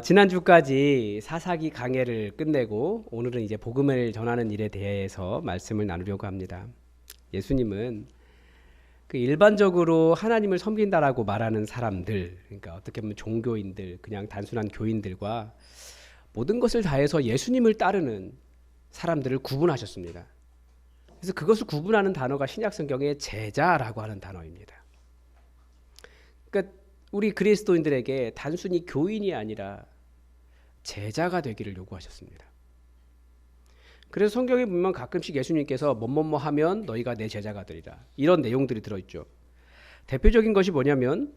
지난주까지 사사기 강해를 끝내고 오늘은 이제 복음을 전하는 일에 대해서 말씀을 나누려고 합니다. 예수님은 그 일반적으로 하나님을 섬긴다라고 말하는 사람들, 그러니까 어떻게 보면 종교인들, 그냥 단순한 교인들과 모든 것을 다해서 예수님을 따르는 사람들을 구분하셨습니다. 그래서 그것을 구분하는 단어가 신약 성경의 제자라고 하는 단어입니다. 그러니까 우리 그리스도인들에게 단순히 교인이 아니라 제자가 되기를 요구하셨습니다. 그래서 성경에 보면 가끔씩 예수님께서 뭐뭐뭐 하면 너희가 내 제자가 되리라, 이런 내용들이 들어있죠. 대표적인 것이 뭐냐면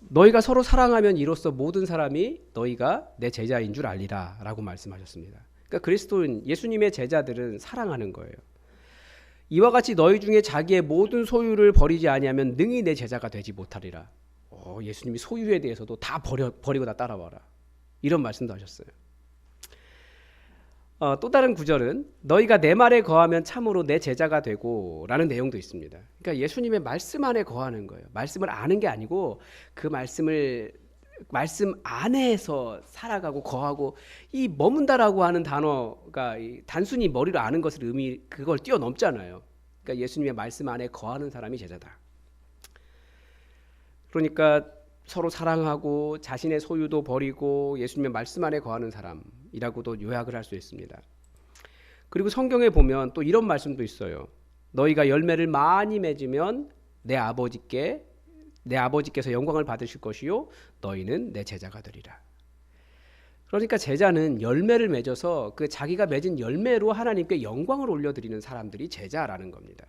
너희가 서로 사랑하면 이로써 모든 사람이 너희가 내 제자인 줄 알리라 라고 말씀하셨습니다. 그러니까 그리스도인 예수님의 제자들은 사랑하는 거예요. 이와 같이 너희 중에 자기의 모든 소유를 버리지 아니하면 능히 내 제자가 되지 못하리라. 예수님이 소유에 대해서도 다 버리고 다 따라와라, 이런 말씀도 하셨어요. 또 다른 구절은 너희가 내 말에 거하면 참으로 내 제자가 되고 라는 내용도 있습니다. 그러니까 예수님의 말씀 안에 거하는 거예요. 말씀을 아는 게 아니고 그 말씀 안에서 살아가고 거하고, 이 머문다라고 하는 단어가 단순히 머리로 아는 것을 그걸 뛰어넘잖아요. 그러니까 예수님의 말씀 안에 거하는 사람이 제자다. 그러니까 서로 사랑하고 자신의 소유도 버리고 예수님의 말씀 안에 거하는 사람이라고도 요약을 할 수 있습니다. 그리고 성경에 보면 또 이런 말씀도 있어요. 너희가 열매를 많이 맺으면 내 아버지께서 영광을 받으실 것이요 너희는 내 제자가 되리라. 그러니까 제자는 열매를 맺어서 그 자기가 맺은 열매로 하나님께 영광을 올려드리는 사람들이 제자라는 겁니다.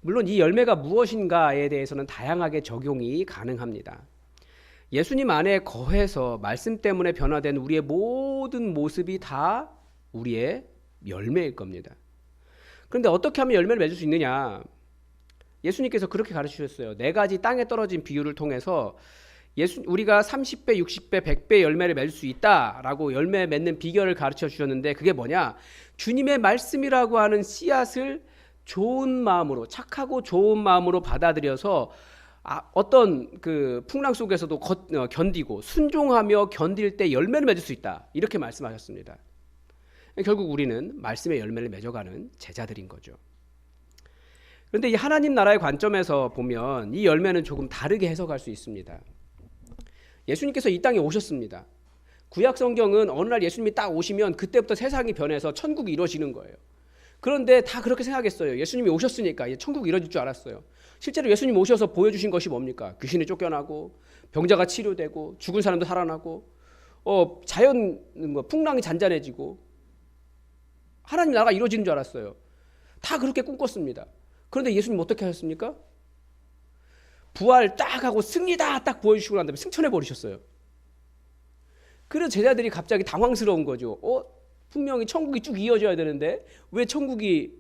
물론 이 열매가 무엇인가에 대해서는 다양하게 적용이 가능합니다. 예수님 안에 거해서 말씀 때문에 변화된 우리의 모든 모습이 다 우리의 열매일 겁니다. 그런데 어떻게 하면 열매를 맺을 수 있느냐? 예수님께서 그렇게 가르치셨어요. 4가지 땅에 떨어진 비유를 통해서 우리가 30배, 60배, 100배 열매를 맺을 수 있다라고 열매 맺는 비결을 가르쳐 주셨는데, 그게 뭐냐? 주님의 말씀이라고 하는 씨앗을 좋은 마음으로, 착하고 좋은 마음으로 받아들여서 어떤 그 풍랑 속에서도 견디고 순종하며 견딜 때 열매를 맺을 수 있다, 이렇게 말씀하셨습니다. 결국 우리는 말씀의 열매를 맺어가는 제자들인 거죠. 그런데 이 하나님 나라의 관점에서 보면 이 열매는 조금 다르게 해석할 수 있습니다. 예수님께서 이 땅에 오셨습니다. 구약 성경은 어느 날 예수님이 딱 오시면 그때부터 세상이 변해서 천국이 이루어지는 거예요. 그런데 다 그렇게 생각했어요. 예수님이 오셨으니까 이제 천국이 이루어질 줄 알았어요. 실제로 예수님 오셔서 보여주신 것이 뭡니까? 귀신이 쫓겨나고 병자가 치료되고 죽은 사람도 살아나고 자연 풍랑이 잔잔해지고 하나님 나라가 이루어지는 줄 알았어요. 다 그렇게 꿈꿨습니다. 그런데 예수님 어떻게 하셨습니까? 부활 딱 하고 승리다 딱 보여주시고 난 다음에 승천해 버리셨어요. 그래서 제자들이 갑자기 당황스러운 거죠. 분명히 천국이 쭉 이어져야 되는데 왜 천국이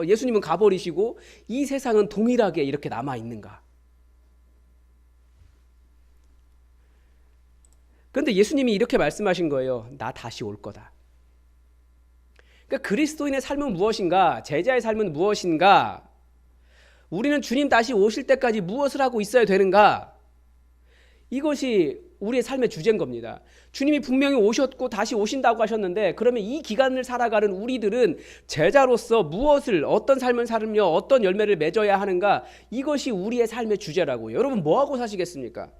예수님은 가버리시고 이 세상은 동일하게 이렇게 남아있는가? 그런데 예수님이 이렇게 말씀하신 거예요. 나 다시 올 거다. 그러니까 그리스도인의 삶은 무엇인가? 제자의 삶은 무엇인가? 우리는 주님 다시 오실 때까지 무엇을 하고 있어야 되는가? 이것이 우리의 삶의 주제인 겁니다. 주님이 분명히 오셨고 다시 오신다고 하셨는데, 그러면 이 기간을 살아가는 우리들은 제자로서 무엇을, 어떤 삶을 살며 어떤 열매를 맺어야 하는가? 이것이 우리의 삶의 주제라고요. 여러분 뭐하고 사시겠습니까?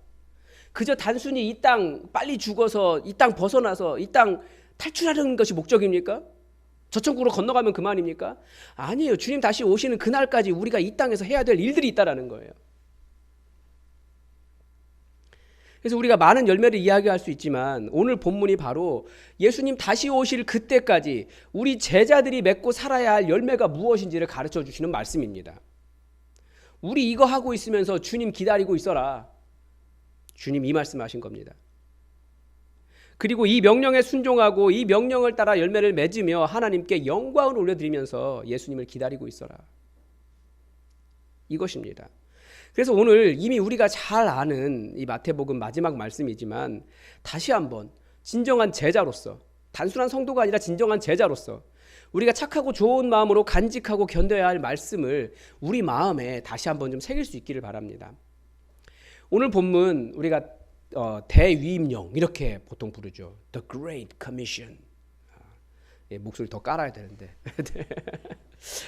그저 단순히 이 땅 빨리 죽어서 이 땅 벗어나서 이 땅 탈출하려는 것이 목적입니까? 저 천국으로 건너가면 그만입니까? 아니에요. 주님 다시 오시는 그날까지 우리가 이 땅에서 해야 될 일들이 있다라는 거예요. 그래서 우리가 많은 열매를 이야기할 수 있지만 오늘 본문이 바로 예수님 다시 오실 그때까지 우리 제자들이 맺고 살아야 할 열매가 무엇인지를 가르쳐 주시는 말씀입니다. 우리 이거 하고 있으면서 주님 기다리고 있어라, 주님 이 말씀하신 겁니다. 그리고 이 명령에 순종하고 이 명령을 따라 열매를 맺으며 하나님께 영광을 올려드리면서 예수님을 기다리고 있어라, 이것입니다. 그래서 오늘 이미 우리가 잘 아는 이 마태복음 마지막 말씀이지만 다시 한번 진정한 제자로서, 단순한 성도가 아니라 진정한 제자로서 우리가 착하고 좋은 마음으로 간직하고 견뎌야 할 말씀을 우리 마음에 다시 한번 좀 새길 수 있기를 바랍니다. 오늘 본문 우리가 대위임령 이렇게 보통 부르죠. The Great Commission. 목소리 더 깔아야 되는데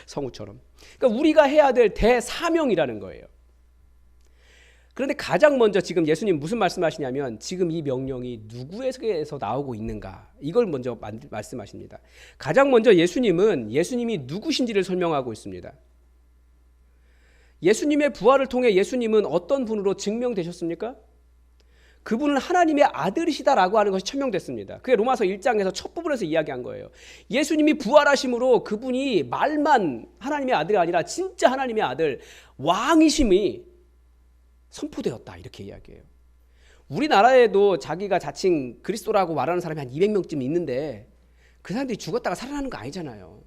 성우처럼. 그러니까 우리가 해야 될 대사명이라는 거예요. 그런데 가장 먼저 지금 예수님 무슨 말씀하시냐면 지금 이 명령이 누구에게서 나오고 있는가 이걸 먼저 말씀하십니다. 가장 먼저 예수님이 누구신지를 설명하고 있습니다. 예수님의 부활을 통해 예수님은 어떤 분으로 증명되셨습니까? 그분은 하나님의 아들이시다라고 하는 것이 천명됐습니다. 그게 로마서 1장에서 첫 부분에서 이야기한 거예요. 예수님이 부활하심으로 그분이 말만 하나님의 아들이 아니라 진짜 하나님의 아들 왕이심이 선포되었다 이렇게 이야기해요. 우리나라에도 자기가 자칭 그리스도라고 말하는 사람이 한 200명쯤 있는데 그 사람들이 죽었다가 살아나는 거 아니잖아요.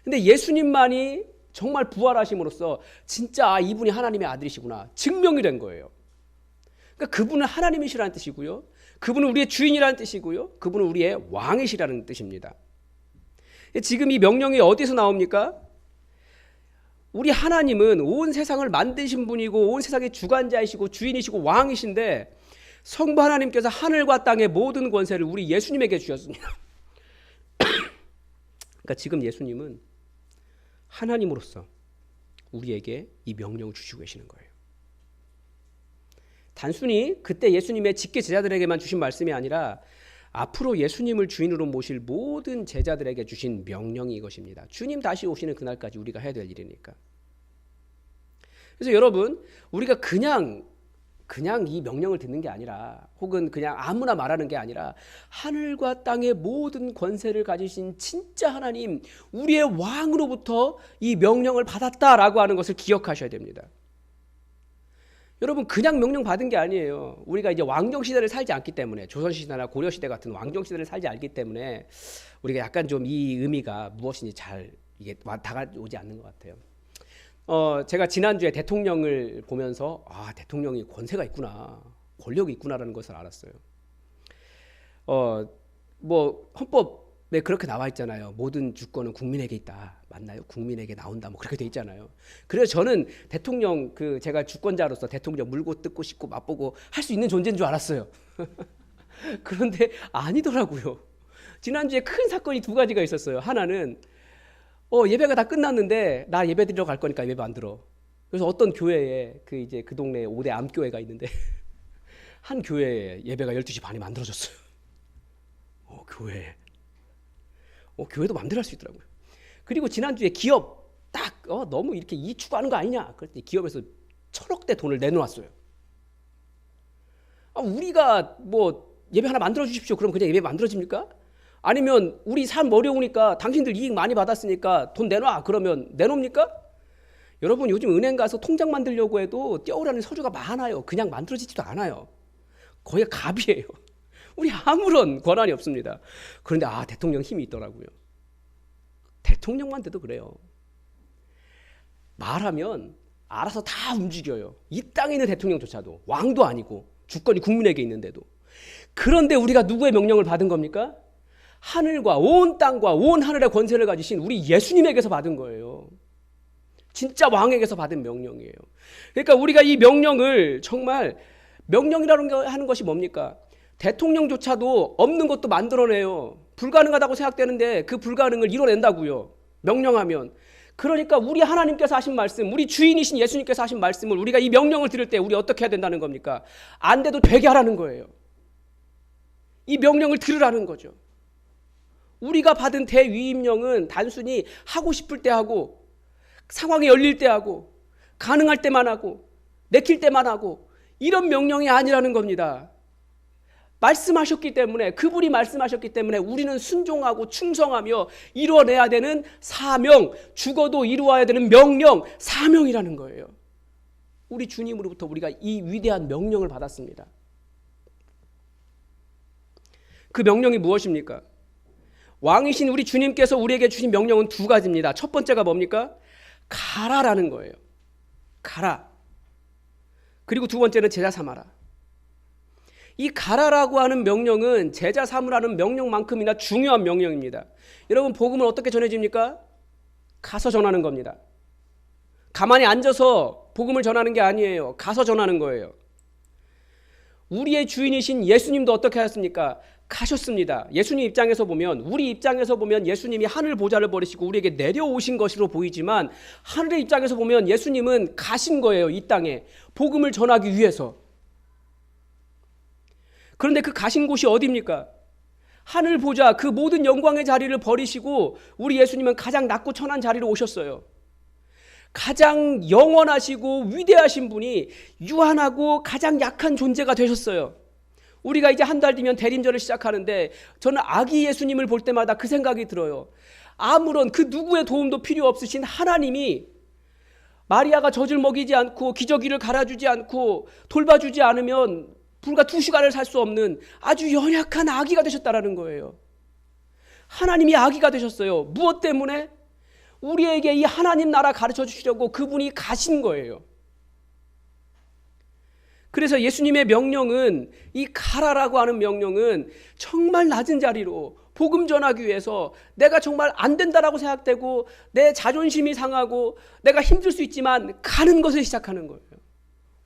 근데 예수님만이 정말 부활하심으로써 진짜 이분이 하나님의 아들이시구나 증명이 된 거예요. 그러니까 그분은 하나님이시라는 뜻이고요. 그분은 우리의 주인이라는 뜻이고요. 그분은 우리의 왕이시라는 뜻입니다. 지금 이 명령이 어디서 나옵니까? 우리 하나님은 온 세상을 만드신 분이고 온 세상의 주관자이시고 주인이시고 왕이신데 성부 하나님께서 하늘과 땅의 모든 권세를 우리 예수님에게 주셨습니다. 그러니까 지금 예수님은 하나님으로서 우리에게 이 명령을 주시고 계시는 거예요. 단순히 그때 예수님의 직계 제자들에게만 주신 말씀이 아니라 앞으로 예수님을 주인으로 모실 모든 제자들에게 주신 명령이 이것입니다. 주님 다시 오시는 그날까지 우리가 해야 될 일이니까. 그래서 여러분, 우리가 그냥 이 명령을 듣는 게 아니라 혹은 그냥 아무나 말하는 게 아니라 하늘과 땅의 모든 권세를 가지신 진짜 하나님, 우리의 왕으로부터 이 명령을 받았다라고 하는 것을 기억하셔야 됩니다. 여러분, 그냥 명령 받은 게 아니에요. 우리가 이제 왕정 시대를 살지 않기 때문에, 조선시대나 고려시대 같은 왕정 시대를 살지 않기 때문에 우리가 약간 좀 이 의미가 무엇인지 잘 이게 다가오지 않는 것 같아요. 제가 지난주에 대통령을 보면서 대통령이 권세가 있구나, 권력이 있구나라는 것을 알았어요. 뭐 헌법에 그렇게 나와 있잖아요. 모든 주권은 국민에게 있다. 맞나요? 국민에게 나온다. 뭐 그렇게 돼 있잖아요. 그래서 저는 대통령 제가 주권자로서 대통령 물고 뜯고 씹고 맛보고 할 수 있는 존재인 줄 알았어요. 그런데 아니더라고요. 지난주에 큰 사건이 두 가지가 있었어요. 하나는 예배가 다 끝났는데 나 예배 드리러 갈 거니까 예배 안 들어. 그래서 어떤 교회에 그 동네에 5대 암교회가 있는데 한 교회에 예배가 12시 반에 만들어졌어요. 교회에. 교회도 마음대로 할 수 있더라고요. 그리고 지난주에 기업 딱 너무 이렇게 이익 추구하는 거 아니냐. 그랬더니 기업에서 1,000억대 돈을 내놓았어요. 우리가 뭐 예배 하나 만들어 주십시오. 그럼 그냥 예배 만들어집니까? 아니면 우리 삶 어려우니까 당신들 이익 많이 받았으니까 돈 내놔. 그러면 내놓습니까? 여러분, 요즘 은행 가서 통장 만들려고 해도 떼오라는 서류가 많아요. 그냥 만들어지지도 않아요. 거의 갑이에요. 우리 아무런 권한이 없습니다. 그런데 대통령 힘이 있더라고요. 대통령만 돼도 그래요. 말하면 알아서 다 움직여요. 이 땅에 있는 대통령조차도, 왕도 아니고 주권이 국민에게 있는데도. 그런데 우리가 누구의 명령을 받은 겁니까? 하늘과 온 땅과 온 하늘의 권세를 가지신 우리 예수님에게서 받은 거예요. 진짜 왕에게서 받은 명령이에요. 그러니까 우리가 이 명령을 정말, 명령이라는 하는 것이 뭡니까? 대통령조차도 없는 것도 만들어내요. 불가능하다고 생각되는데 그 불가능을 이뤄낸다고요. 명령하면. 그러니까 우리 하나님께서 하신 말씀, 우리 주인이신 예수님께서 하신 말씀을 우리가 이 명령을 들을 때 우리 어떻게 해야 된다는 겁니까? 안 돼도 되게 하라는 거예요. 이 명령을 들으라는 거죠. 우리가 받은 대위임령은 단순히 하고 싶을 때 하고, 상황이 열릴 때 하고, 가능할 때만 하고, 내킬 때만 하고, 이런 명령이 아니라는 겁니다. 말씀하셨기 때문에, 그분이 말씀하셨기 때문에 우리는 순종하고 충성하며 이루어내야 되는 사명, 죽어도 이루어야 되는 명령, 사명이라는 거예요. 우리 주님으로부터 우리가 이 위대한 명령을 받았습니다. 그 명령이 무엇입니까? 왕이신 우리 주님께서 우리에게 주신 명령은 두 가지입니다. 첫 번째가 뭡니까? 가라라는 거예요. 가라. 그리고 두 번째는 제자 삼아라. 이 가라라고 하는 명령은 제자 삼으라는 명령만큼이나 중요한 명령입니다. 여러분, 복음은 어떻게 전해집니까? 가서 전하는 겁니다. 가만히 앉아서 복음을 전하는 게 아니에요. 가서 전하는 거예요. 우리의 주인이신 예수님도 어떻게 하셨습니까? 가셨습니다. 예수님 입장에서 보면, 우리 입장에서 보면 예수님이 하늘 보좌를 버리시고 우리에게 내려오신 것으로 보이지만, 하늘의 입장에서 보면 예수님은 가신 거예요. 이 땅에 복음을 전하기 위해서. 그런데 그 가신 곳이 어디입니까? 하늘 보좌, 그 모든 영광의 자리를 버리시고 우리 예수님은 가장 낮고 천한 자리로 오셨어요. 가장 영원하시고 위대하신 분이 유한하고 가장 약한 존재가 되셨어요. 우리가 이제 한 달 뒤면 대림절을 시작하는데, 저는 아기 예수님을 볼 때마다 그 생각이 들어요. 아무런 그 누구의 도움도 필요 없으신 하나님이 마리아가 젖을 먹이지 않고 기저귀를 갈아주지 않고 돌봐주지 않으면 불과 2시간을 살 수 없는 아주 연약한 아기가 되셨다라는 거예요. 하나님이 아기가 되셨어요. 무엇 때문에? 우리에게 이 하나님 나라 가르쳐 주시려고 그분이 가신 거예요. 그래서 예수님의 명령은, 이 가라라고 하는 명령은 정말 낮은 자리로 복음 전하기 위해서, 내가 정말 안 된다라고 생각되고 내 자존심이 상하고 내가 힘들 수 있지만 가는 것을 시작하는 거예요.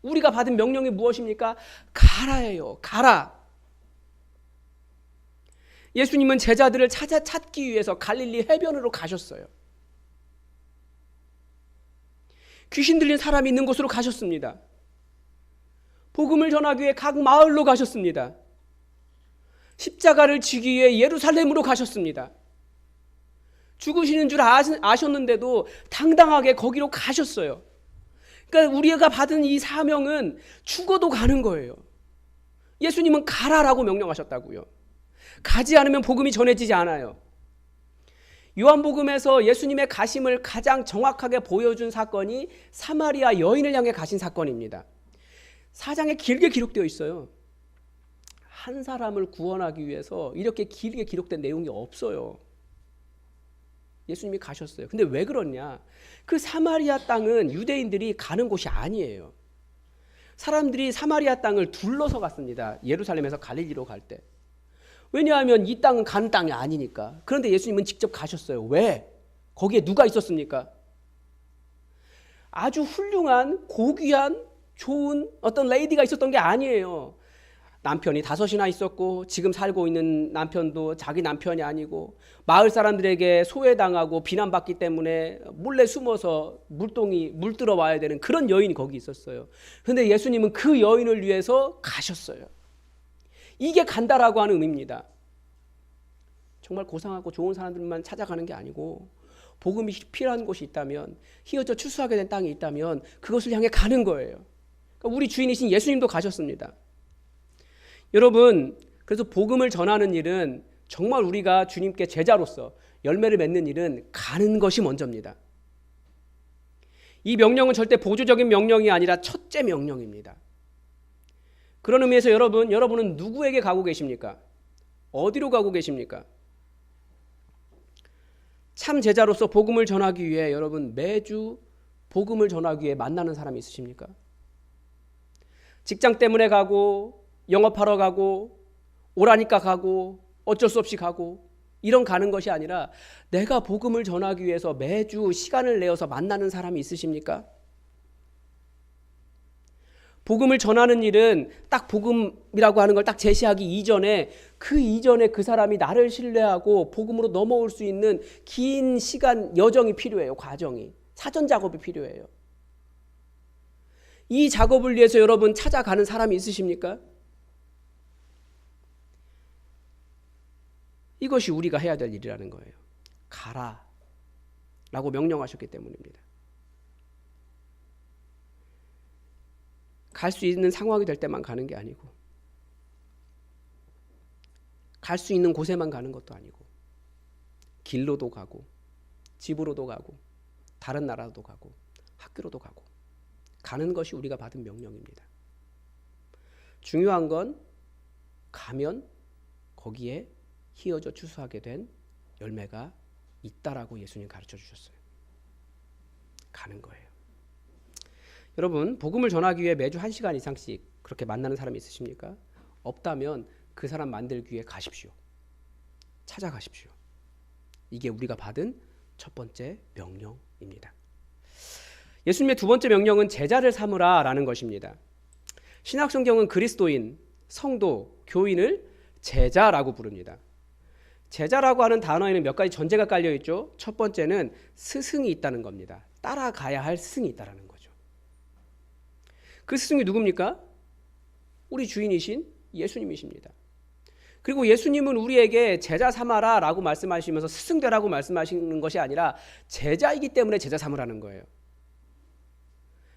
우리가 받은 명령이 무엇입니까? 가라예요. 가라. 예수님은 제자들을 찾기 위해서 갈릴리 해변으로 가셨어요. 귀신 들린 사람이 있는 곳으로 가셨습니다. 복음을 전하기 위해 각 마을로 가셨습니다. 십자가를 지기 위해 예루살렘으로 가셨습니다. 죽으시는 줄 아셨는데도 당당하게 거기로 가셨어요. 그러니까 우리가 받은 이 사명은 죽어도 가는 거예요. 예수님은 가라라고 명령하셨다고요. 가지 않으면 복음이 전해지지 않아요. 요한복음에서 예수님의 가심을 가장 정확하게 보여준 사건이 사마리아 여인을 향해 가신 사건입니다. 4장에 길게 기록되어 있어요. 한 사람을 구원하기 위해서 이렇게 길게 기록된 내용이 없어요. 예수님이 가셨어요. 근데 왜 그러냐? 그 사마리아 땅은 유대인들이 가는 곳이 아니에요. 사람들이 사마리아 땅을 둘러서 갔습니다. 예루살렘에서 갈릴리로 갈 때. 왜냐하면 이 땅은 가는 땅이 아니니까. 그런데 예수님은 직접 가셨어요. 왜? 거기에 누가 있었습니까? 아주 훌륭한, 고귀한, 좋은 어떤 레이디가 있었던 게 아니에요. 남편이 5이나 있었고, 지금 살고 있는 남편도 자기 남편이 아니고, 마을 사람들에게 소외당하고 비난받기 때문에 몰래 숨어서 물 들어와야 되는 그런 여인이 거기 있었어요. 그런데 예수님은 그 여인을 위해서 가셨어요. 이게 간다라고 하는 의미입니다. 정말 고상하고 좋은 사람들만 찾아가는 게 아니고, 복음이 필요한 곳이 있다면, 휘어져 추수하게 된 땅이 있다면 그것을 향해 가는 거예요. 그러니까 우리 주인이신 예수님도 가셨습니다. 여러분, 그래서 복음을 전하는 일은, 정말 우리가 주님께 제자로서 열매를 맺는 일은 가는 것이 먼저입니다. 이 명령은 절대 보조적인 명령이 아니라 첫째 명령입니다. 그런 의미에서 여러분은 누구에게 가고 계십니까? 어디로 가고 계십니까? 참 제자로서 복음을 전하기 위해 여러분 매주 복음을 전하기 위해 만나는 사람이 있으십니까? 직장 때문에 가고, 영업하러 가고, 오라니까 가고, 어쩔 수 없이 가고, 이런 가는 것이 아니라 내가 복음을 전하기 위해서 매주 시간을 내어서 만나는 사람이 있으십니까? 복음을 전하는 일은 딱 복음이라고 하는 걸 딱 제시하기 이전에 그 사람이 나를 신뢰하고 복음으로 넘어올 수 있는 긴 시간, 여정이 필요해요. 과정이. 사전 작업이 필요해요. 이 작업을 위해서 여러분 찾아가는 사람이 있으십니까? 이것이 우리가 해야 될 일이라는 거예요. 가라 라고 명령하셨기 때문입니다. 갈 수 있는 상황이 될 때만 가는 게 아니고, 갈 수 있는 곳에만 가는 것도 아니고, 길로도 가고, 집으로도 가고, 다른 나라도 가고, 학교로도 가고, 가는 것이 우리가 받은 명령입니다. 중요한 건 가면 거기에 휘어져 추수하게 된 열매가 있다라고 예수님 가르쳐 주셨어요. 가는 거예요. 여러분, 복음을 전하기 위해 매주 1시간 이상씩 그렇게 만나는 사람이 있으십니까? 없다면 그 사람 만들기 위해 가십시오. 찾아가십시오. 이게 우리가 받은 첫 번째 명령입니다. 예수님의 두 번째 명령은 제자를 삼으라라는 것입니다. 신약성경은 그리스도인, 성도, 교인을 제자라고 부릅니다. 제자라고 하는 단어에는 몇 가지 전제가 깔려 있죠. 첫 번째는 스승이 있다는 겁니다. 따라가야 할 스승이 있다는 거죠. 그 스승이 누굽니까? 우리 주인이신 예수님이십니다. 그리고 예수님은 우리에게 제자 삼아라 라고 말씀하시면서 스승 되라고 말씀하시는 것이 아니라 제자이기 때문에 제자 삼으라는 거예요.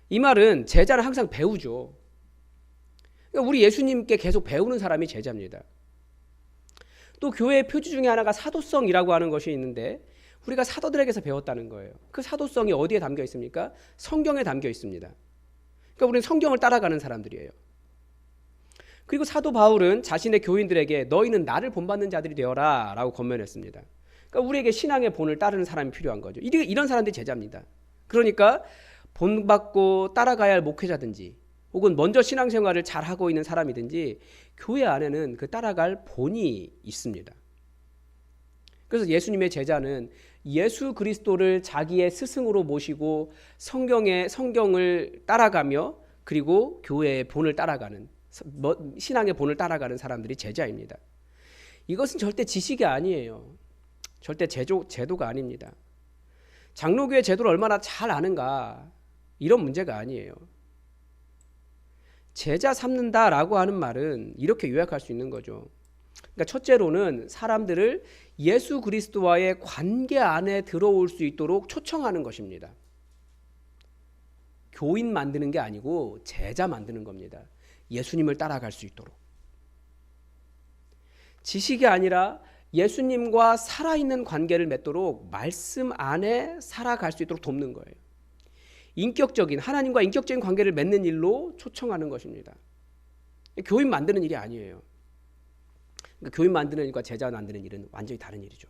이 말은 제자는 항상 배우죠. 그러니까 우리 예수님께 계속 배우는 사람이 제자입니다. 또 교회의 표지 중에 하나가 사도성이라고 하는 것이 있는데 우리가 사도들에게서 배웠다는 거예요. 그 사도성이 어디에 담겨 있습니까? 성경에 담겨 있습니다. 그러니까 우리는 성경을 따라가는 사람들이에요. 그리고 사도 바울은 자신의 교인들에게 너희는 나를 본받는 자들이 되어라 라고 권면했습니다. 그러니까 우리에게 신앙의 본을 따르는 사람이 필요한 거죠. 이런 사람들이 제자입니다. 그러니까 본받고 따라가야 할 목회자든지 혹은 먼저 신앙생활을 잘하고 있는 사람이든지 교회 안에는 그 따라갈 본이 있습니다. 그래서 예수님의 제자는 예수 그리스도를 자기의 스승으로 모시고 성경을 따라가며 그리고 교회의 본을 따라가는 신앙의 본을 따라가는 사람들이 제자입니다. 이것은 절대 지식이 아니에요. 절대 제도가 아닙니다. 장로교의 제도를 얼마나 잘 아는가 이런 문제가 아니에요. 제자 삼는다라고 하는 말은 이렇게 요약할 수 있는 거죠. 그러니까 첫째로는 사람들을 예수 그리스도와의 관계 안에 들어올 수 있도록 초청하는 것입니다. 교인 만드는 게 아니고 제자 만드는 겁니다. 예수님을 따라갈 수 있도록. 지식이 아니라 예수님과 살아있는 관계를 맺도록 말씀 안에 살아갈 수 있도록 돕는 거예요. 하나님과 인격적인 관계를 맺는 일로 초청하는 것입니다. 교인 만드는 일이 아니에요. 그러니까 교인 만드는 일과 제자 만드는 일은 완전히 다른 일이죠.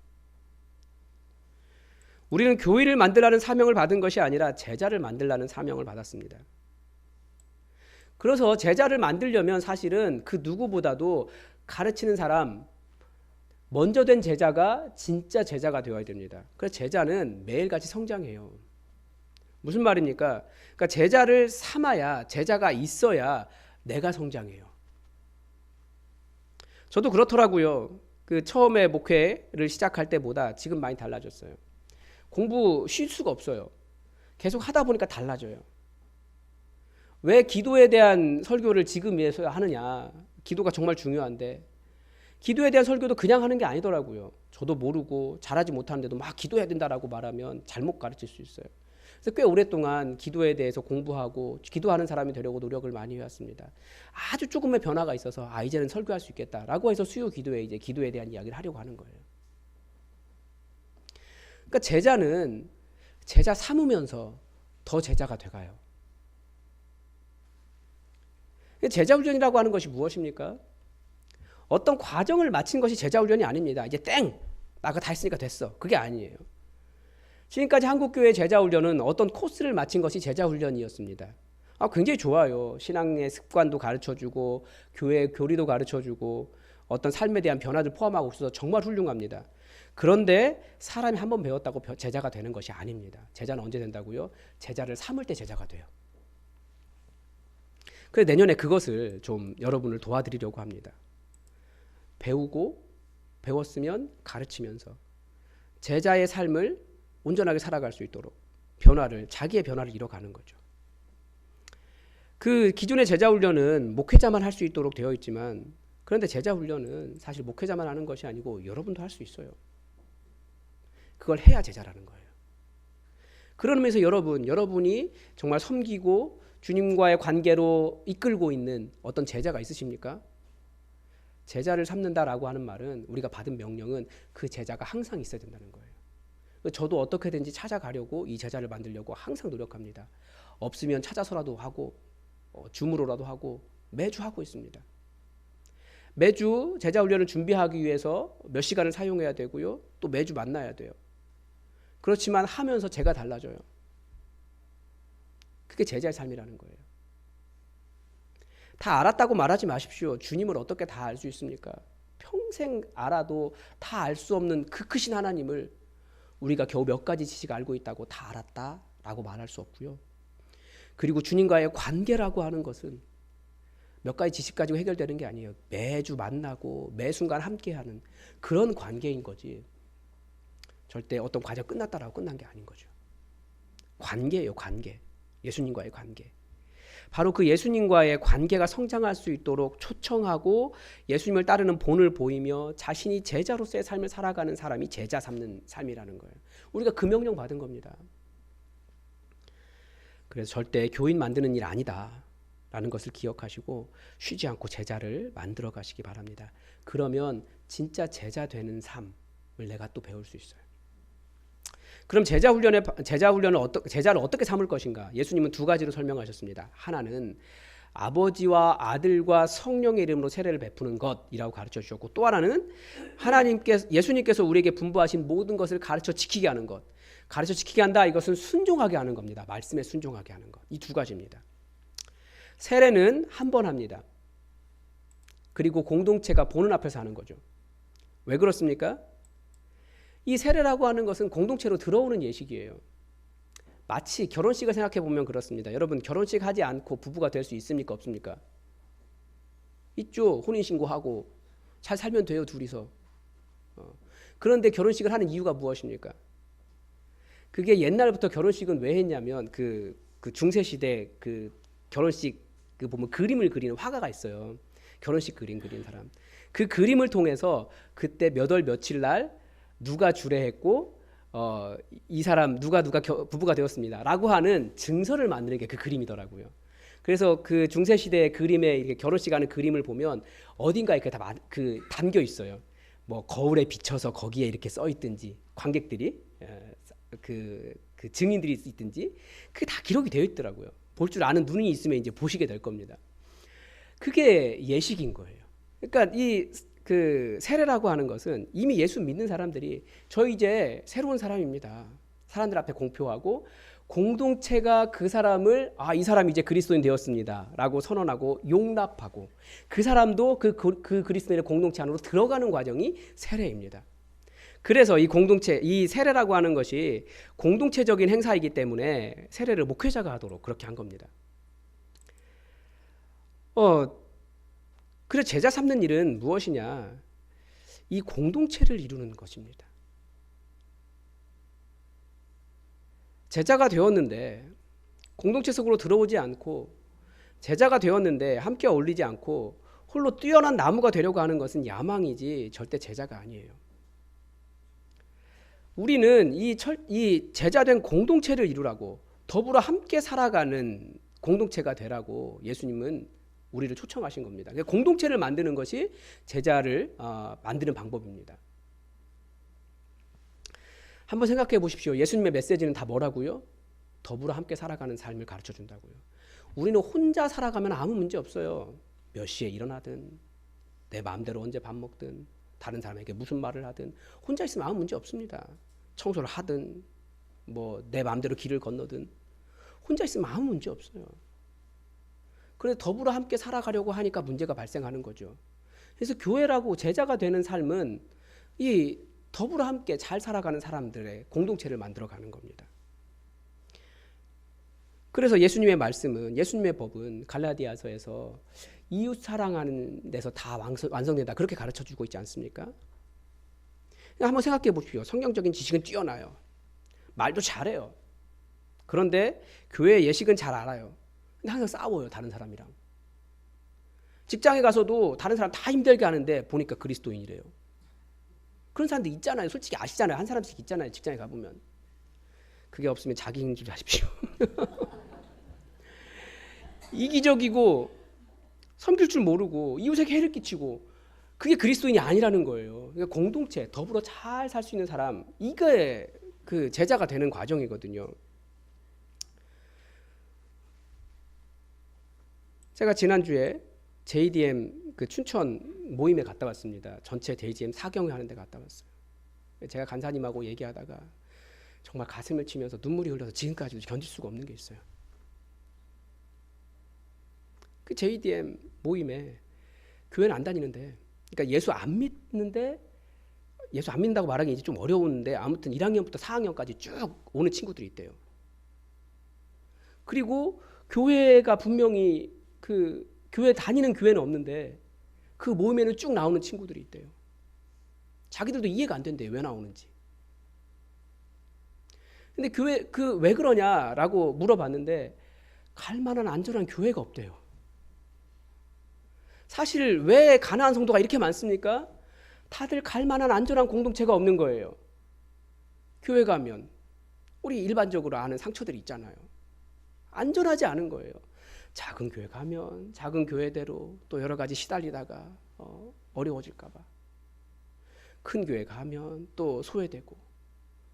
우리는 교인을 만들라는 사명을 받은 것이 아니라 제자를 만들라는 사명을 받았습니다. 그래서 제자를 만들려면 사실은 그 누구보다도 가르치는 사람, 먼저 된 제자가 진짜 제자가 되어야 됩니다. 그래서 제자는 매일같이 성장해요. 무슨 말입니까? 그러니까 제자를 삼아야, 제자가 있어야 내가 성장해요. 저도 그렇더라고요. 그 처음에 목회를 시작할 때보다 지금 많이 달라졌어요. 공부 쉴 수가 없어요. 계속 하다 보니까 달라져요. 왜 기도에 대한 설교를 지금에서 하느냐? 기도가 정말 중요한데 기도에 대한 설교도 그냥 하는 게 아니더라고요. 저도 모르고 잘하지 못하는데도 막 기도해야 된다라고 말하면 잘못 가르칠 수 있어요. 그래서 꽤 오랫동안 기도에 대해서 공부하고 기도하는 사람이 되려고 노력을 많이 해왔습니다. 아주 조금의 변화가 있어서 이제는 설교할 수 있겠다라고 해서 수요 기도에 이제 기도에 대한 이야기를 하려고 하는 거예요. 그러니까 제자는 제자 삼으면서 더 제자가 돼가요. 제자 훈련이라고 하는 것이 무엇입니까? 어떤 과정을 마친 것이 제자 훈련이 아닙니다. 이제 땡! 나 그거 다 했으니까 됐어. 그게 아니에요. 지금까지 한국교회 제자 훈련은 어떤 코스를 마친 것이 제자 훈련이었습니다. 굉장히 좋아요. 신앙의 습관도 가르쳐주고 교회의 교리도 가르쳐주고 어떤 삶에 대한 변화를 포함하고 있어서 정말 훌륭합니다. 그런데 사람이 한번 배웠다고 제자가 되는 것이 아닙니다. 제자는 언제 된다고요? 제자를 삼을 때 제자가 돼요. 그래서 내년에 그것을 좀 여러분을 도와드리려고 합니다. 배웠으면 가르치면서 제자의 삶을 온전하게 살아갈 수 있도록 자기의 변화를 이뤄가는 거죠. 그 기존의 제자 훈련은 목회자만 할 수 있도록 되어 있지만 그런데 제자 훈련은 사실 목회자만 하는 것이 아니고 여러분도 할 수 있어요. 그걸 해야 제자라는 거예요. 그러면서 여러분이 정말 섬기고 주님과의 관계로 이끌고 있는 어떤 제자가 있으십니까? 제자를 삼는다라고 하는 말은 우리가 받은 명령은 그 제자가 항상 있어야 된다는 거예요. 저도 어떻게든지 찾아가려고 이 제자를 만들려고 항상 노력합니다. 없으면 찾아서라도 하고 줌으로라도 하고 매주 하고 있습니다. 매주 제자 훈련을 준비하기 위해서 몇 시간을 사용해야 되고요. 또 매주 만나야 돼요. 그렇지만 하면서 제가 달라져요. 그게 제자의 삶이라는 거예요. 다 알았다고 말하지 마십시오. 주님을 어떻게 다 알 수 있습니까? 평생 알아도 다 알 수 없는 그 크신 하나님을 우리가 겨우 몇 가지 지식 알고 있다고 다 알았다라고 말할 수 없고요. 그리고 주님과의 관계라고 하는 것은 몇 가지 지식 가지고 해결되는 게 아니에요. 매주 만나고 매 순간 함께하는 그런 관계인 거지. 절대 어떤 과정 끝났다라고 끝난 게 아닌 거죠. 관계예요, 관계. 예수님과의 관계. 바로 그 예수님과의 관계가 성장할 수 있도록 초청하고 예수님을 따르는 본을 보이며 자신이 제자로서의 삶을 살아가는 사람이 제자 삼는 삶이라는 거예요. 우리가 그 명령 받은 겁니다. 그래서 절대 교인 만드는 일 아니다 라는 것을 기억하시고 쉬지 않고 제자를 만들어 가시기 바랍니다. 그러면 진짜 제자 되는 삶을 내가 또 배울 수 있어요. 그럼 제자를 어떻게 삼을 것인가? 예수님은 두 가지로 설명하셨습니다. 하나는 아버지와 아들과 성령의 이름으로 세례를 베푸는 것이라고 가르쳐 주셨고, 또 하나는 예수님께서 우리에게 분부하신 모든 것을 가르쳐 지키게 하는 것. 가르쳐 지키게 한다, 이것은 순종하게 하는 겁니다. 말씀에 순종하게 하는 것. 이 두 가지입니다. 세례는 한 번 합니다. 그리고 공동체가 보는 앞에서 하는 거죠. 왜 그렇습니까? 이 세례라고 하는 것은 공동체로 들어오는 예식이에요. 마치 결혼식을 생각해 보면 그렇습니다. 여러분, 결혼식 하지 않고 부부가 될 수 있습니까? 없습니까? 있죠. 혼인신고하고 잘 살면 돼요, 둘이서. 그런데 결혼식을 하는 이유가 무엇입니까? 그게 옛날부터 결혼식은 왜 했냐면 그 중세시대 그 결혼식 그 보면 그림을 그리는 화가가 있어요. 결혼식 그림 그리는 사람. 그 그림을 통해서 그때 몇 월 며칠 날 누가 주례했고 이 사람 누가 부부가 되었습니다라고 하는 증서를 만드는 게 그 그림이더라고요. 그래서 그 중세 시대 그림에 이렇게 결혼식하는 그림을 보면 어딘가에 다 담겨 있어요. 뭐 거울에 비춰서 거기에 이렇게 써 있든지 관객들이 그 증인들이 있든지 그게 다 기록이 되어 있더라고요. 볼 줄 아는 눈이 있으면 이제 보시게 될 겁니다. 그게 예식인 거예요. 그러니까 그 세례라고 하는 것은 이미 예수 믿는 사람들이 저 이제 새로운 사람입니다. 사람들 앞에 공표하고 공동체가 그 사람을 이 사람이 이제 그리스도인 되었습니다라고 선언하고 용납하고 그 사람도 그 그리스도인의 공동체 안으로 들어가는 과정이 세례입니다. 그래서 이 세례라고 하는 것이 공동체적인 행사이기 때문에 세례를 목회자가 하도록 그렇게 한 겁니다. 그래서 제자 삼는 일은 무엇이냐? 이 공동체를 이루는 것입니다. 제자가 되었는데 공동체 속으로 들어오지 않고 제자가 되었는데 함께 어울리지 않고 홀로 뛰어난 나무가 되려고 하는 것은 야망이지 절대 제자가 아니에요. 우리는 이 제자된 공동체를 이루라고 더불어 함께 살아가는 공동체가 되라고 예수님은 우리를 초청하신 겁니다. 공동체를 만드는 것이 제자를 만드는 방법입니다. 한번 생각해 보십시오. 예수님의 메시지는 다 뭐라고요? 더불어 함께 살아가는 삶을 가르쳐 준다고요. 우리는 혼자 살아가면 아무 문제 없어요. 몇 시에 일어나든 내 마음대로 언제 밥 먹든 다른 사람에게 무슨 말을 하든 혼자 있으면 아무 문제 없습니다. 청소를 하든 뭐 내 마음대로 길을 건너든 혼자 있으면 아무 문제 없어요. 그래서 더불어 함께 살아가려고 하니까 문제가 발생하는 거죠. 그래서 교회라고 제자가 되는 삶은 이 더불어 함께 잘 살아가는 사람들의 공동체를 만들어가는 겁니다. 그래서 예수님의 말씀은, 예수님의 법은 갈라디아서에서 이웃 사랑하는 데서 다 완성된다, 그렇게 가르쳐주고 있지 않습니까? 한번 생각해 보십시오. 성경적인 지식은 뛰어나요. 말도 잘해요. 그런데 교회 예식은 잘 알아요. 근데 항상 싸워요, 다른 사람이랑. 직장에 가서도 다른 사람 다 힘들게 하는데 보니까 그리스도인이래요. 그런 사람들 있잖아요. 솔직히 아시잖아요. 한 사람씩 있잖아요. 직장에 가보면. 그게 없으면 자기 힘줄 하십시오. 이기적이고 섬길 줄 모르고 이웃에게 해를 끼치고 그게 그리스도인이 아니라는 거예요. 그러니까 공동체, 더불어 잘 살 수 있는 사람, 이게 그 제자가 되는 과정이거든요. 제가 지난주에 JDM 그 춘천 모임에 갔다 왔습니다. 전체 JDM 4경회 하는 데 갔다 왔어요. 제가 간사님하고 얘기하다가 정말 가슴을 치면서 눈물이 흘러서 지금까지도 견딜 수가 없는 게 있어요. 그 JDM 모임에 교회는 안 다니는데, 그러니까 예수 안 믿는다고 말하기 이제 좀 어려운데 아무튼 1학년부터 4학년까지 쭉 오는 친구들이 있대요. 그리고 교회가 분명히 그 교회 다니는 교회는 없는데 그 모임에는 쭉 나오는 친구들이 있대요. 자기들도 이해가 안 된대요. 왜 나오는지. 근데 교회 왜 그러냐라고 물어봤는데 갈 만한 안전한 교회가 없대요. 사실 왜 가나안 성도가 이렇게 많습니까? 다들 갈 만한 안전한 공동체가 없는 거예요. 교회 가면 우리 일반적으로 아는 상처들이 있잖아요. 안전하지 않은 거예요. 작은 교회 가면 작은 교회대로 또 여러 가지 시달리다가 어려워질까 봐. 큰 교회 가면 또 소외되고.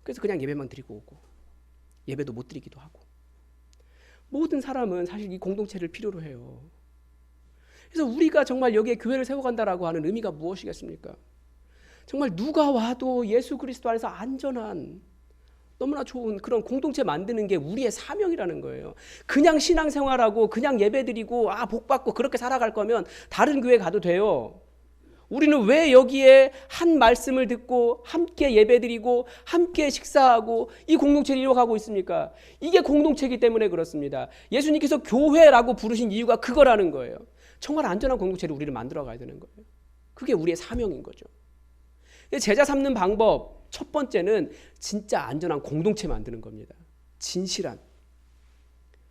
그래서 그냥 예배만 드리고 오고. 예배도 못 드리기도 하고. 모든 사람은 사실 이 공동체를 필요로 해요. 그래서 우리가 정말 여기에 교회를 세워간다라고 하는 의미가 무엇이겠습니까? 정말 누가 와도 예수 그리스도 안에서 안전한 너무나 좋은 그런 공동체 만드는 게 우리의 사명이라는 거예요. 그냥 신앙생활하고 그냥 예배드리고 복 받고 그렇게 살아갈 거면 다른 교회 가도 돼요. 우리는 왜 여기에 한 말씀을 듣고 함께 예배드리고 함께 식사하고 이 공동체를 이뤄가고 있습니까? 이게 공동체이기 때문에 그렇습니다. 예수님께서 교회라고 부르신 이유가 그거라는 거예요. 정말 안전한 공동체를 우리를 만들어 가야 되는 거예요. 그게 우리의 사명인 거죠. 제자 삼는 방법 첫 번째는 진짜 안전한 공동체 만드는 겁니다. 진실한.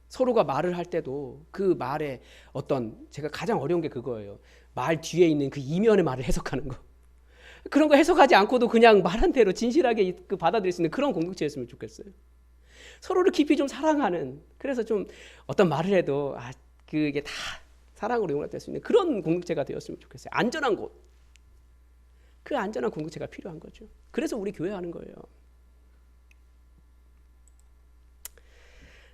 서로가 말을 할 때도 그 말에 제가 가장 어려운 게 그거예요. 말 뒤에 있는 그 이면의 말을 해석하는 거. 그런 거 해석하지 않고도 그냥 말한 대로 진실하게 받아들일 수 있는 그런 공동체였으면 좋겠어요. 서로를 깊이 좀 사랑하는, 그래서 좀 어떤 말을 해도 그게 다 사랑으로 용납될 수 있는 그런 공동체가 되었으면 좋겠어요. 안전한 곳. 그 안전한 공동체가 필요한 거죠. 그래서 우리 교회 하는 거예요.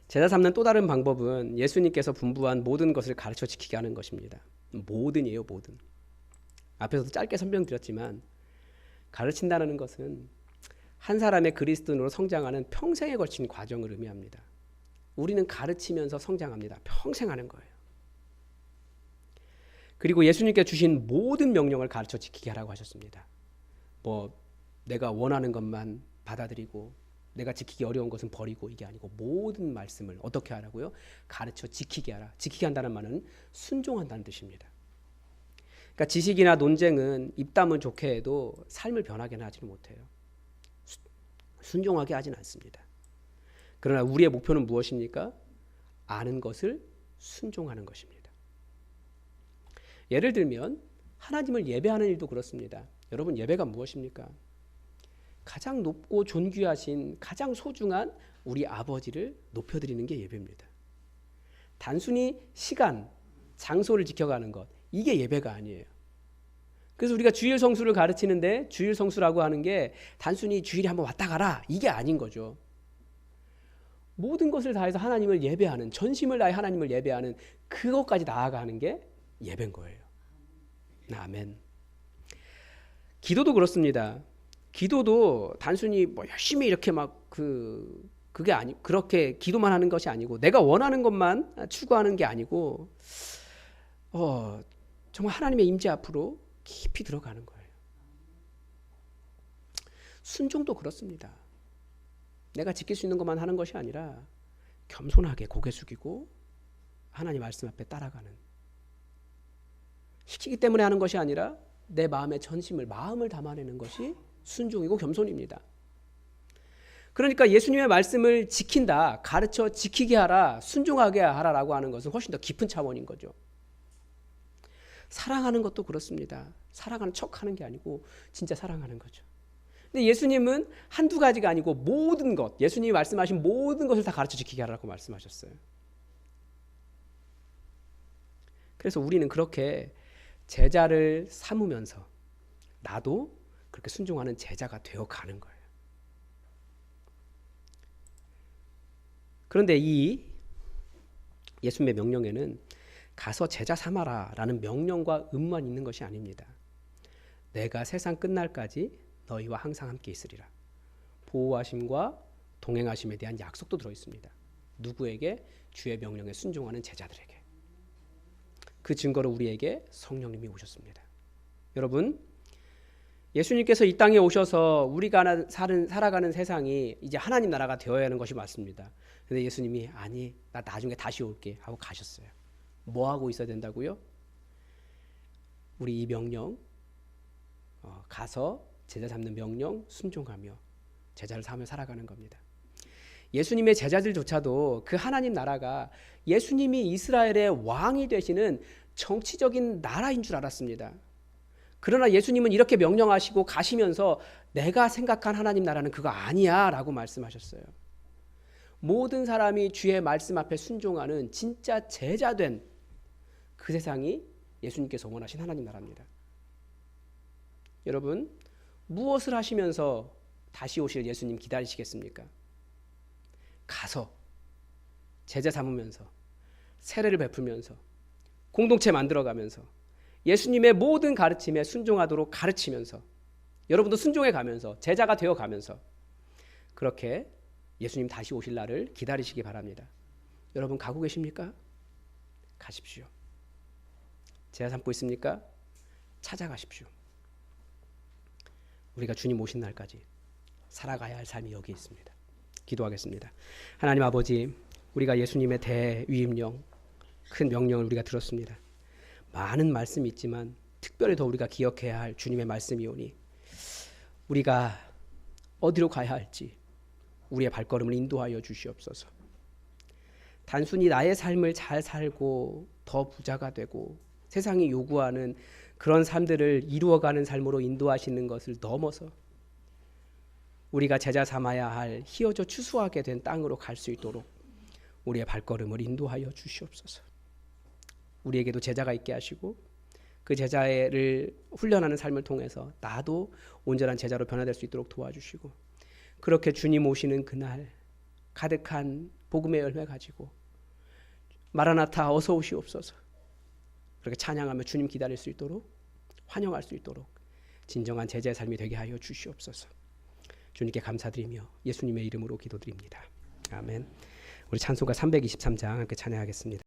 제자 삼는 또 다른 방법은 예수님께서 분부한 모든 것을 가르쳐 지키게 하는 것입니다. 모든이에요, 모든. 앞에서도 짧게 설명드렸지만 가르친다는 것은 한 사람의 그리스도인으로 성장하는 평생에 걸친 과정을 의미합니다. 우리는 가르치면서 성장합니다. 평생 하는 거예요. 그리고 예수님께 주신 모든 명령을 가르쳐 지키게 하라고 하셨습니다. 내가 원하는 것만 받아들이고 내가 지키기 어려운 것은 버리고 이게 아니고 모든 말씀을 어떻게 하라고요? 가르쳐 지키게 하라. 지키게 한다는 말은 순종한다는 뜻입니다. 그러니까 지식이나 논쟁은 입담은 좋게 해도 삶을 변하게는 하지는 못해요. 순종하게 하진 않습니다. 그러나 우리의 목표는 무엇입니까? 아는 것을 순종하는 것입니다. 예를 들면 하나님을 예배하는 일도 그렇습니다. 여러분, 예배가 무엇입니까? 가장 높고 존귀하신 가장 소중한 우리 아버지를 높여드리는 게 예배입니다. 단순히 시간, 장소를 지켜가는 것, 이게 예배가 아니에요. 그래서 우리가 주일 성수를 가르치는데 주일 성수라고 하는 게 단순히 주일에 한번 왔다 가라, 이게 아닌 거죠. 모든 것을 다해서 하나님을 예배하는, 전심을 다해 하나님을 예배하는 그것까지 나아가는 게 예배인 거예요. 아멘. 기도도 그렇습니다. 기도도 단순히 열심히 이렇게 그게 그렇게 기도만 하는 것이 아니고 내가 원하는 것만 추구하는 게 아니고 정말 하나님의 임재 앞으로 깊이 들어가는 거예요. 순종도 그렇습니다. 내가 지킬 수 있는 것만 하는 것이 아니라 겸손하게 고개 숙이고 하나님 말씀 앞에 따라가는, 시키기 때문에 하는 것이 아니라 내 마음의 전심을, 마음을 담아내는 것이 순종이고 겸손입니다. 그러니까 예수님의 말씀을 지킨다, 가르쳐 지키게 하라, 순종하게 하라라고 하는 것은 훨씬 더 깊은 차원인 거죠. 사랑하는 것도 그렇습니다. 사랑하는 척하는 게 아니고 진짜 사랑하는 거죠. 근데 예수님은 한두 가지가 아니고 모든 것, 예수님이 말씀하신 모든 것을 다 가르쳐 지키게 하라고 말씀하셨어요. 그래서 우리는 그렇게 제자를 삼으면서 나도 그렇게 순종하는 제자가 되어가는 거예요. 그런데 이 예수님의 명령에는 가서 제자 삼아라 라는 명령과 의무만 있는 것이 아닙니다. 내가 세상 끝날까지 너희와 항상 함께 있으리라. 보호하심과 동행하심에 대한 약속도 들어있습니다. 누구에게? 주의 명령에 순종하는 제자들에게. 그 증거로 우리에게 성령님이 오셨습니다. 여러분, 예수님께서 이 땅에 오셔서 우리가 살아가는 세상이 이제 하나님 나라가 되어야 하는 것이 맞습니다. 그런데 예수님이 아니, 나 나중에 다시 올게 하고 가셨어요. 뭐 하고 있어야 된다고요? 우리 이 명령, 가서 제자 잡는 명령 순종하며 제자를 삼으며 살아가는 겁니다. 예수님의 제자들조차도 그 하나님 나라가 예수님이 이스라엘의 왕이 되시는 정치적인 나라인 줄 알았습니다. 그러나 예수님은 이렇게 명령하시고 가시면서 내가 생각한 하나님 나라는 그거 아니야 라고 말씀하셨어요. 모든 사람이 주의 말씀 앞에 순종하는 진짜 제자된 그 세상이 예수님께서 원하신 하나님 나라입니다. 여러분, 무엇을 하시면서 다시 오실 예수님 기다리시겠습니까? 가서 제자 삼으면서 세례를 베풀면서 공동체 만들어가면서 예수님의 모든 가르침에 순종하도록 가르치면서 여러분도 순종해 가면서 제자가 되어 가면서 그렇게 예수님 다시 오실 날을 기다리시기 바랍니다. 여러분 가고 계십니까? 가십시오. 제자 삼고 있습니까? 찾아가십시오. 우리가 주님 오신 날까지 살아가야 할 삶이 여기 있습니다. 기도하겠습니다. 하나님 아버지, 우리가 예수님의 대위임령, 큰 명령을 우리가 들었습니다. 많은 말씀이 있지만 특별히 더 우리가 기억해야 할 주님의 말씀이 오니 우리가 어디로 가야 할지 우리의 발걸음을 인도하여 주시옵소서. 단순히 나의 삶을 잘 살고 더 부자가 되고 세상이 요구하는 그런 삶들을 이루어가는 삶으로 인도하시는 것을 넘어서 우리가 제자 삼아야 할 희어져 추수하게 된 땅으로 갈 수 있도록 우리의 발걸음을 인도하여 주시옵소서. 우리에게도 제자가 있게 하시고 그 제자를 훈련하는 삶을 통해서 나도 온전한 제자로 변화될 수 있도록 도와주시고 그렇게 주님 오시는 그날 가득한 복음의 열매 가지고 마라나타 어서 오시옵소서 그렇게 찬양하며 주님 기다릴 수 있도록 환영할 수 있도록 진정한 제자의 삶이 되게 하여 주시옵소서. 주님께 감사드리며 예수님의 이름으로 기도드립니다. 아멘. 우리 찬송가 323장 함께 찬양하겠습니다.